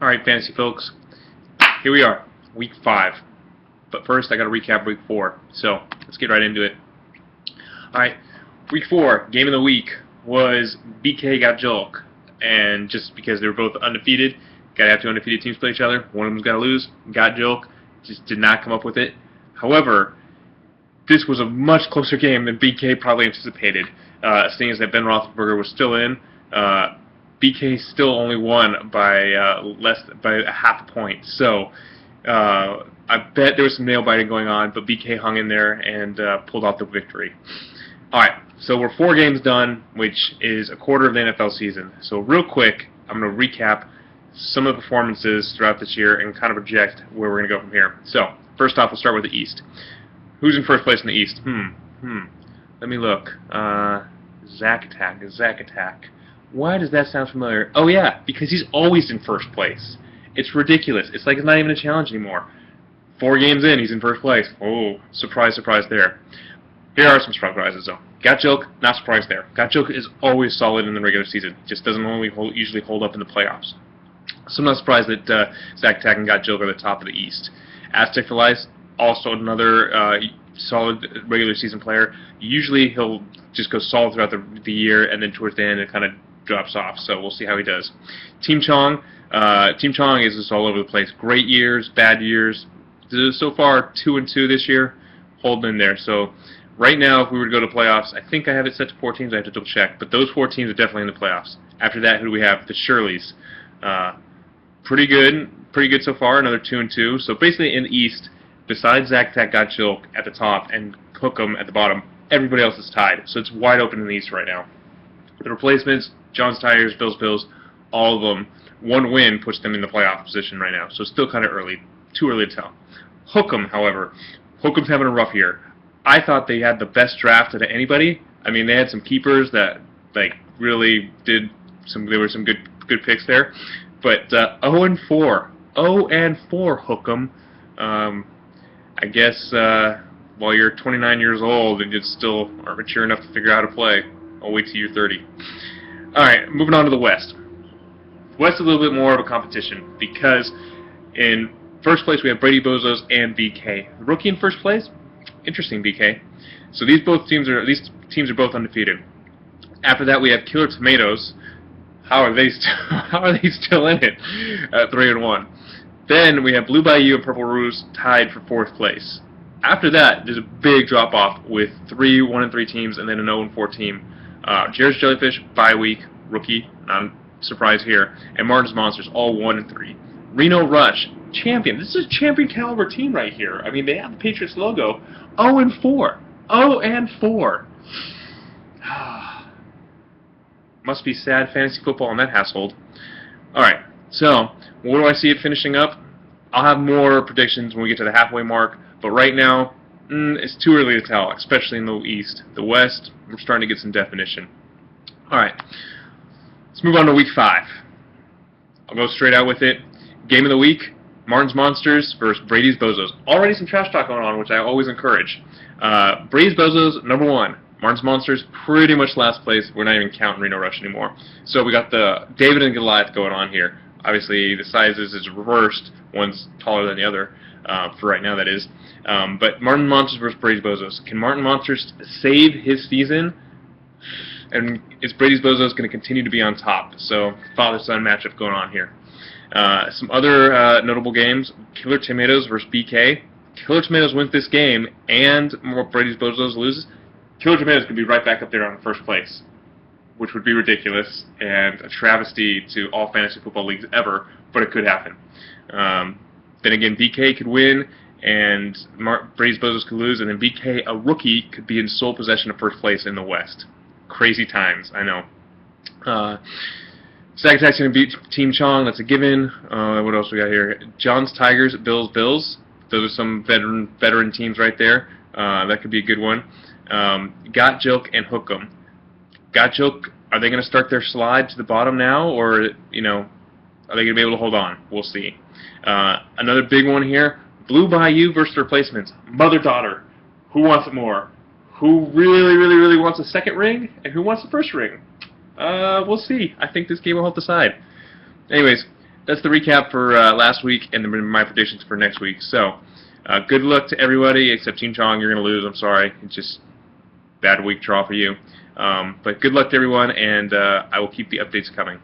Alright, fantasy folks, here we are, week 5. But first, I got to recap week 4. So, let's get right into it. Alright, week 4, game of the week was BK got Julk. And just because they were both undefeated, got to have two undefeated teams play each other. One of them's got to lose. Got Julk, just did not come up with it. However, this was a much closer game than BK probably anticipated. Seeing as that Ben Roethlisberger was still in, BK still only won by by a half a point. So I bet there was some nail biting going on, but BK hung in there and pulled out the victory. All right, so we're 4 games done, which is a quarter of the NFL season. So real quick, I'm going to recap some of the performances throughout this year and kind of project where we're going to go from here. So first off, we'll start with the East. Who's in first place in the East? Let me look. Zack Attack. Why does that sound familiar? Oh yeah, because he's always in first place. It's ridiculous. It's like it's not even a challenge anymore. 4 games in, he's in first place. Oh, surprise, surprise there. Here are some surprises though. Got Joke, not surprised there. Got Joke is always solid in the regular season. Just doesn't usually hold up in the playoffs. So I'm not surprised that Zack Attack and Got Joke are the top of the East. Aztec for Life, also another solid regular season player. Usually he'll just go solid throughout the year, and then towards the end it kind of drops off. So we'll see how he does. Team Chong is just all over the place. Great years, bad years. So far 2-2 this year, holding in there. So right now, if we were to go to playoffs, I think I have it set to 4 teams. I have to double check, but those 4 teams are definitely in the playoffs. After that, who do we have? The Shirleys. Pretty good so far. Another 2-2. So basically in the East, besides Zack Attack Got Joke at the top and Hook'em at the bottom, everybody else is tied. So it's wide open in the East right now. The replacements, John's Tigers, Bills, all of them, 1 win puts them in the playoff position right now. So it's still kind of early. Too early to tell. Hook'em, however, Hook'em's having a rough year. I thought they had the best draft of anybody. I mean, they had some keepers that really did some. There were some good picks there, but 0-4, 0-4 Hook'em. I guess while you're 29 years old and you still aren't mature enough to figure out how to play, I'll wait till you're 30. All right, moving on to the West. West is a little bit more of a competition because in first place we have Brady Bozos and BK. The rookie in first place. Interesting, BK. So these teams are both undefeated. After that, we have Killer Tomatoes. How are they still in it at 3-1? Then we have Blue Bayou and Purple Ruse tied for 4th place. After that, there's a big drop off with 3 1-3 teams and then an 0-4 team. Jared's Jellyfish, bye week, rookie. Not surprised here. And Martin's Monsters, all 1-3. Reno Rush, champion. This is a champion caliber team right here. I mean, they have the Patriots logo. 0-4. 0-4. Must be sad fantasy football in that household. Alright, so where do I see it finishing up? I'll have more predictions when we get to the halfway mark, but right now, it's too early to tell, especially in the East. The West, we're starting to get some definition. Alright, let's move on to week 5. I'll go straight out with it. Game of the week, Martin's Monsters versus Brady's Bozos. Already some trash talk going on, which I always encourage. Brady's Bozos, number 1. Martin's Monsters, pretty much last place. We're not even counting Reno Rush anymore. So we got the David and Goliath going on here. Obviously, the sizes is reversed. One's taller than the other, for right now, that is. But Martin Monsters versus Brady's Bozos. Can Martin Monsters save his season? And is Brady's Bozos going to continue to be on top? So, father-son matchup going on here. Some other notable games, Killer Tomatoes versus BK. Killer Tomatoes wins this game, and Brady's Bozos loses. Killer Tomatoes could be right back up there on first place, which would be ridiculous and a travesty to all fantasy football leagues ever, but it could happen. Then again, BK could win, and Brady's Bozos could lose, and then BK, a rookie, could be in sole possession of first place in the West. Crazy times, I know. Zack Attack's going to beat Team Chong, that's a given. What else we got here? John's Tigers, Bills. Those are some veteran teams right there. That could be a good one. Got Joke and Hook'em. Got Joke, are they going to start their slide to the bottom now, or are they going to be able to hold on? We'll see. Another big one here, Blue Bayou versus replacements. Mother-daughter. Who wants it more? Who really wants a second ring, and who wants the first ring? We'll see. I think this game will help decide. Anyways, that's the recap for last week and my predictions for next week. So, good luck to everybody except Team Chong. You're going to lose. I'm sorry. It's just bad week draw for you. But good luck to everyone, and I will keep the updates coming.